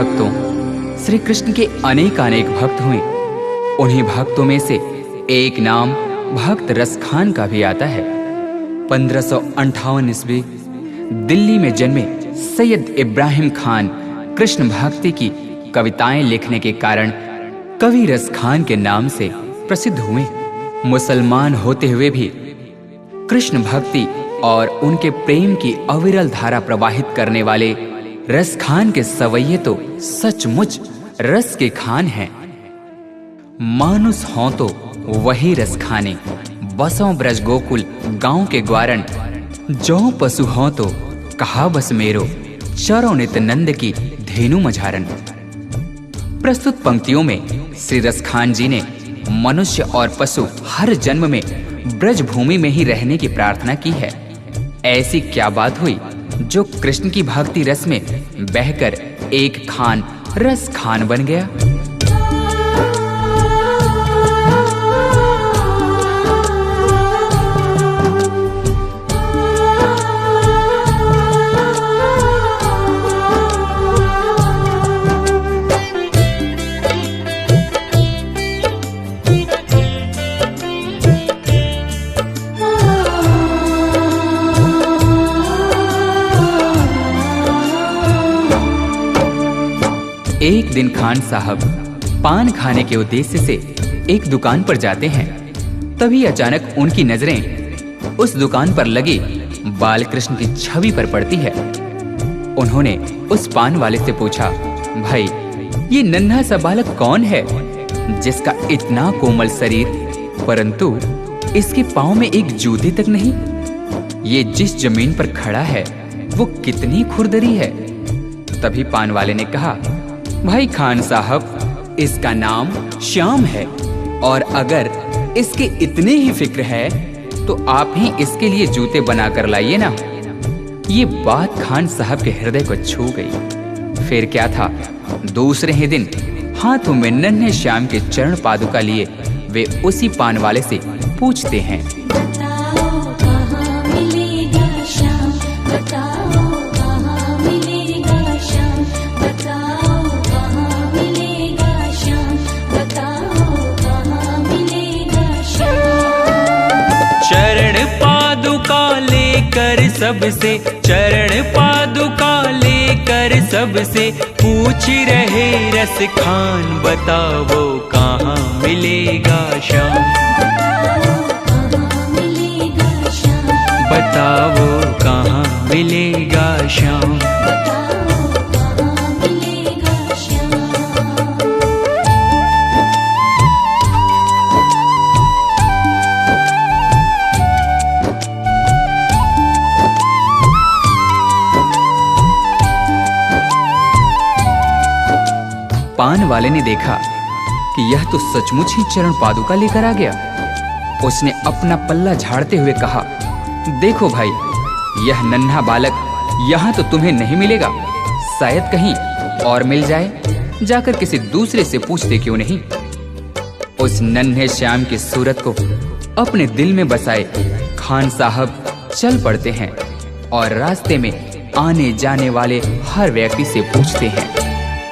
भक्तों, श्री कृष्ण के अनेक भक्त हुए। उन्हीं भक्तों में से एक नाम भक्त रसखान का भी आता है। 1558 ईस्वी दिल्ली में जन्मे सैयद इब्राहिम खान कृष्ण भक्ति की कविताएं लिखने के कारण कवि रसखान के नाम से प्रसिद्ध हुए। मुसलमान होते हुए भी कृष्ण भक्ति और उनके प्रेम की अविरल धारा प्रवाहित करने वाले रसखान के सवैये तो सचमुच रस के खान हैं। मानुस हों तो वही रस खाने, बसों ब्रज गोकुल गांव के ग्वारण। जो पशु हों तो कहा बस मेरो, चरो नित नंद की धेनु मझारन। प्रस्तुत पंक्तियों में श्री रसखान जी ने मनुष्य और पशु हर जन्म में ब्रज भूमि में ही रहने की प्रार्थना की है। ऐसी क्या बात हुई जो कृष्ण की भक्ति रस में बहकर एक खान रस खान बन गया। एक दिन खान साहब पान खाने के उद्देश्य से एक दुकान पर जाते हैं। तभी अचानक उनकी नजरें उस दुकान पर लगी बालकृष्ण की छवि पर पड़ती है। उन्होंने उस पान वाले से पूछा, भाई ये नन्हा सा बालक कौन है जिसका इतना कोमल शरीर परंतु इसके पांव में एक जूते तक नहीं? ये जिस जमीन पर खड़ा है वो कितनी खुरदरी है। तभी पान वाले ने कहा, भाई खान साहब इसका नाम श्याम है और अगर इसके इतने ही फिक्र है तो आप ही इसके लिए जूते बनाकर लाइए ना। ये बात खान साहब के हृदय को छू गई। फिर क्या था, दूसरे ही दिन हाथों में नन्हे श्याम के चरण पादुका लिए वे उसी पान वाले से पूछते हैं, सबसे चरण पादुका लेकर सबसे पूछ रहे रस खान, बताओ कहाँ मिलेगा श्याम, बताओ कहाँ मिलेगा श्याम। पान वाले ने देखा कि यह तो सचमुच ही चरण पादुका लेकर आ गया। उसने अपना पल्ला झाड़ते हुए कहा, देखो भाई यह नन्हा बालक यहाँ तो तुम्हें नहीं मिलेगा, शायद कहीं और मिल जाए, जाकर किसी दूसरे से पूछते क्यों नहीं। उस नन्हे श्याम की सूरत को अपने दिल में बसाए खान साहब चल पड़ते हैं और रास्ते में आने जाने वाले हर व्यक्ति से पूछते हैं,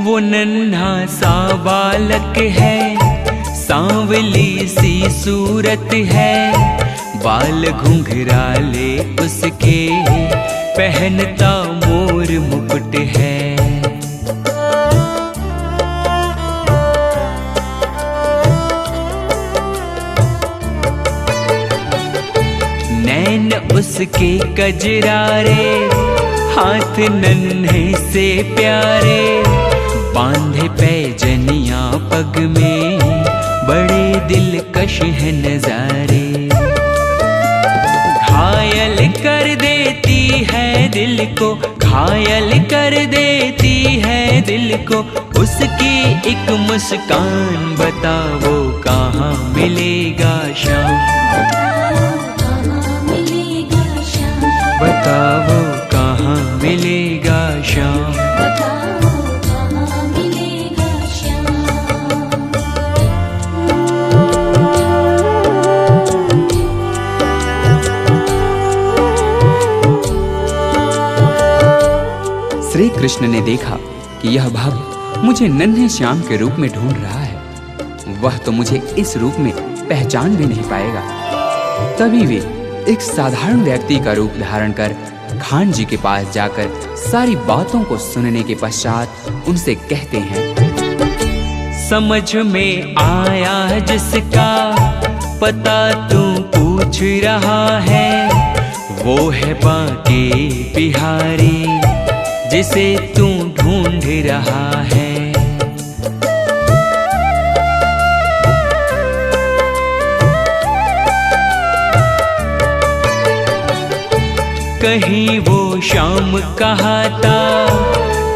वो नन्हा सा बालक है, सांवली सी सूरत है, बाल घुंघराले उसके, पहनता मोर मुकुट है। नैन उसके कजरारे, हाथ नन्हे से प्यारे, बांधे पैजनिया पग में, बड़े दिलकश है नजारे। घायल कर देती है दिल को, घायल कर देती है दिल को, उसकी एक मुस्कान, बताओ कहाँ मिलेगा श्याम, बताओ कहाँ मिलेगा श्याम। श्री कृष्ण ने देखा कि यह भक्त मुझे नन्हे श्याम के रूप में ढूंढ रहा है, वह तो मुझे इस रूप में पहचान भी नहीं पाएगा। तभी वे एक साधारण व्यक्ति का रूप धारण कर खान जी के पास जाकर सारी बातों को सुनने के पश्चात उनसे कहते हैं, समझ में आया जिसका पता तू पूछ रहा है, वो है बांके बिहारी जिसे तू ढूंढ रहा है। कहीं वो श्याम कहाता,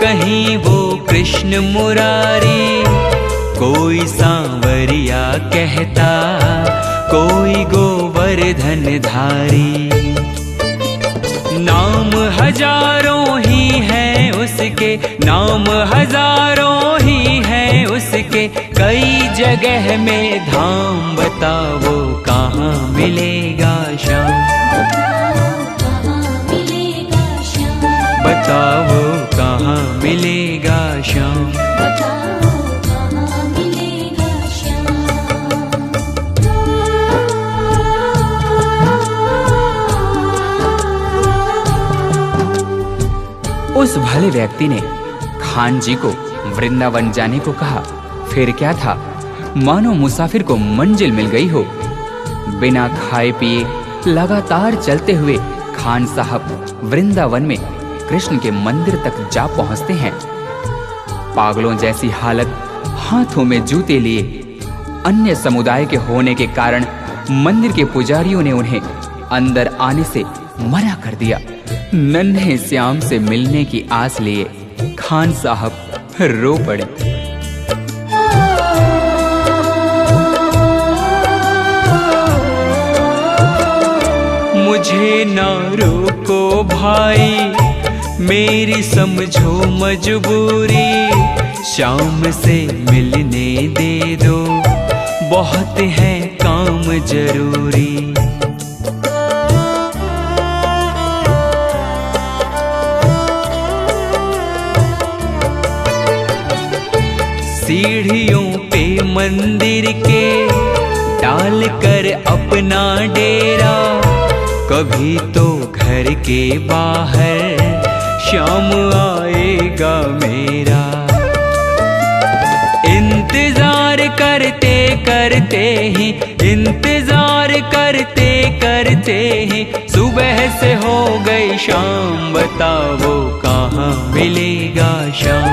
कहीं वो कृष्ण मुरारी, कोई सांवरिया कहता, कोई गोवर्धन धारी। नाम हजारों ही है उसके, नाम हजारों ही है उसके, कई जगह में धाम। बताओ कहाँ मिलेगा श्याम, बताओ कहाँ मिलेगा श्याम, उस भले व्यक्ति ने खान जी को वृंदावन जाने को कहा। फिर क्या था, मानो मुसाफिर को मंजिल मिल गई हो। बिना खाए पिए लगातार चलते हुए खान साहब वृंदावन में कृष्ण के मंदिर तक जा पहुंचते हैं। पागलों जैसी हालत, हाथों में जूते लिए, अन्य समुदाय के होने के कारण मंदिर के पुजारियों ने उन्हें अंदर आने से मना कर दिया। नन्हे श्याम से मिलने की आस लिए खान साहब रो पड़े। मुझे ना रोको भाई, मेरी समझो मजबूरी, शाम से मिलने दे दो, बहुत है काम जरूरी। सीढ़ियों पे मंदिर के डाल कर अपना डेरा, कभी तो घर के बाहर श्याम आएगा मेरा। इंतजार करते करते ही, इंतजार करते करते ही सुबह से हो गई शाम। बताओ कहाँ मिलेगा श्याम,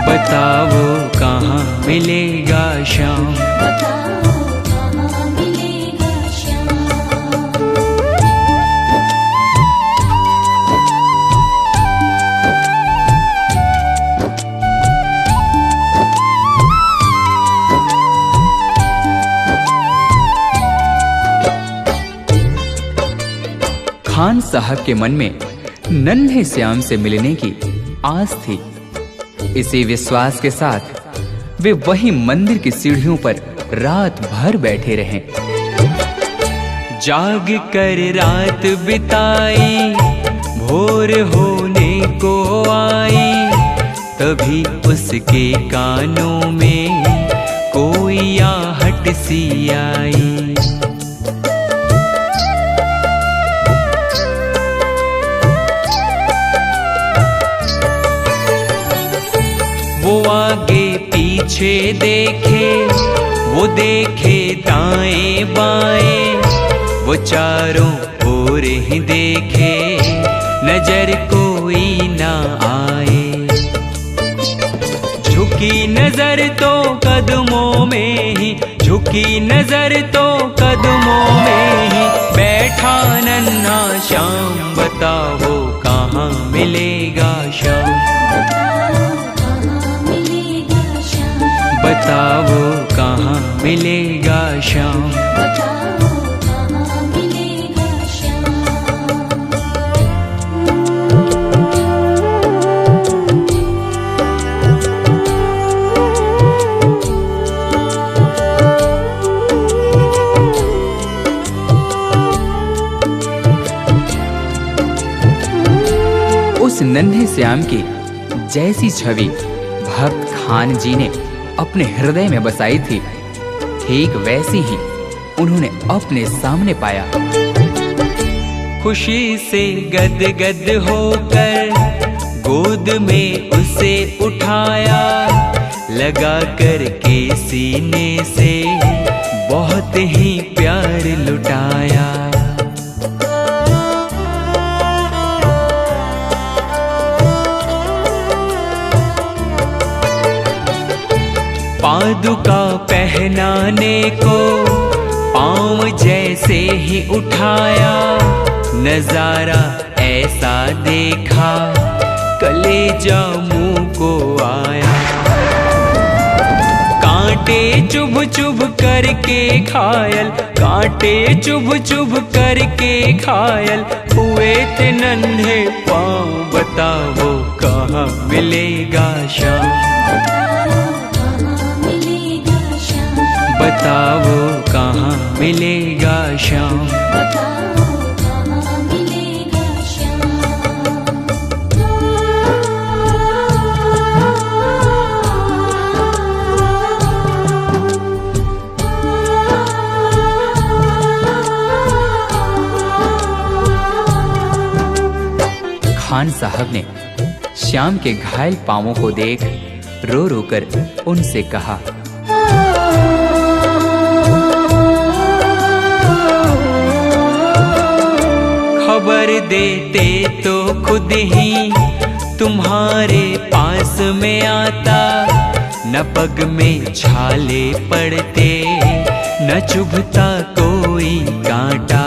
बताओ कहाँ मिलेगा श्याम, खान साहब के मन में नन्हे श्याम से मिलने की आस थी। इसी विश्वास के साथ वे वही मंदिर की सीढ़ियों पर रात भर बैठे रहे। जाग कर रात बिताई, भोर होने को आई, तभी उसके कानों में कोई आहट सी आई। वो आगे पीछे देखे, वो देखे दाएं बाएं, वो चारों ओर ही देखे, नजर कोई ना आए। झुकी नजर तो कदमों में ही, झुकी नजर तो कदमों में ही बैठा नन्हा श्याम। बताओ कहाँ मिलेगा श्याम, बताओ कहाँ मिलेगा श्याम, उस उस नन्हे श्याम की जैसी छवि भक्त खान जी ने अपने हृदय में बसाई थी, ठीक वैसी ही उन्होंने अपने सामने पाया। खुशी से गदगद होकर गोद में उसे उठाया, लगा कर के सीने से बहुत ही प्यार लुटाया। पादुका पहनाने को पाँव जैसे ही उठाया, नजारा ऐसा देखा कलेजा मुंह को आया। कांटे चुभ चुभ करके घायल, कांटे चुभ चुभ करके घायल हुए थे नन्हे पाँव। बताओ कहाँ मिलेगा श्याम, बताओ कहाँ मिलेगा श्याम। खान साहब ने श्याम के घायल पांवों को देख रो रो कर उनसे कहा, खबर देते तो खुद ही तुम्हारे पास में आता, न पग में छाले पड़ते न चुभता कोई कांटा।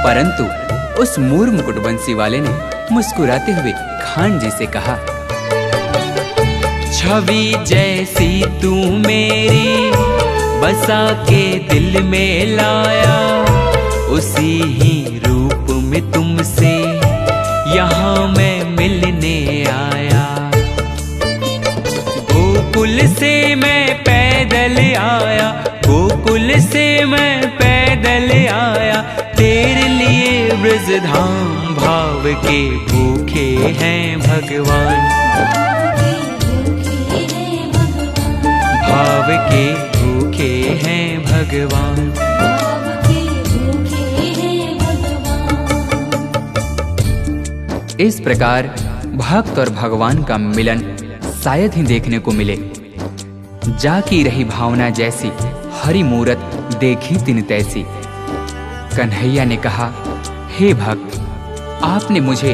परंतु उस मूर मुकुटबंसी वाले ने मुस्कुराते हुए खान जी से कहा, छवि जैसी तू मेरी बसा के दिल में लाया, उसी ही रूप में तुमसे यहाँ मैं मिलने आया। गोकुल से मैं पैदल आया, गोकुल से मैं पैदल आया, तेरे लिए ब्रजधाम भाव के भूखे हैं भगवान, भाव के भूखे हैं भगवान। इस प्रकार भक्त और भगवान का मिलन शायद ही देखने को मिले। जाकी रही भावना जैसी हरि मूरत देखी तिन तैसी। कन्हैया ने कहा, हे भक्त, आपने मुझे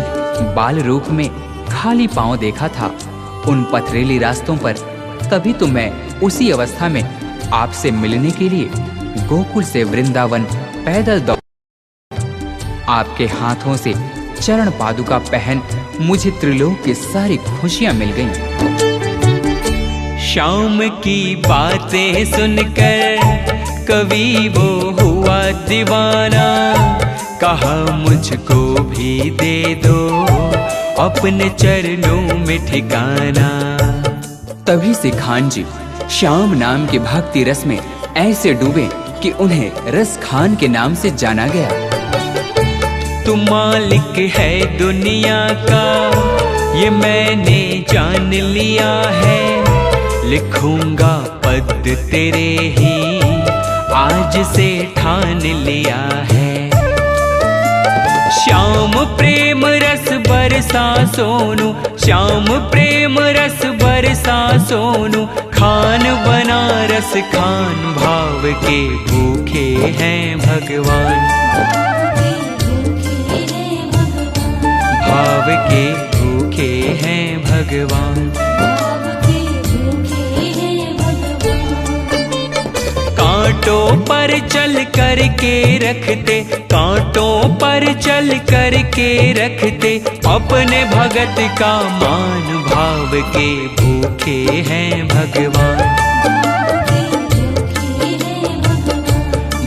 बाल रूप में खाली पांव देखा था उन पथरीली रास्तों पर, तभी तो मैं उसी अवस्था में आपसे मिलने के लिए गोकुल से वृंदावन पैदल दौड़। आपके हाथों से चरण पादुका पहन मुझे त्रिलोक की सारी खुशियां मिल गईं। शाम की बातें सुनकर कवि वो हुआ दीवाना, कहा मुझको भी दे दो अपने चरणों में ठिकाना। तभी से खान जी श्याम नाम के भक्ति रस में ऐसे डूबे कि उन्हें रस खान के नाम से जाना गया। तू मालिक है दुनिया का ये मैंने जान लिया है, लिखूंगा पद तेरे ही आज से ठान लिया है। श्याम प्रेम रस बरसा सोनू, श्याम प्रेम रस बरसा सोनू, खान बनारस खान भाव के भूखे हैं भगवान, भाव के भूखे हैं भगवान। कांटों पर चल कर के रखते, कांटों पर चल कर के रखते, अपने भगत का मान भाव के भूखे हैं भगवान,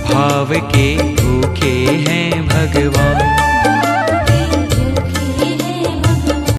भाव के भूखे हैं भगवान।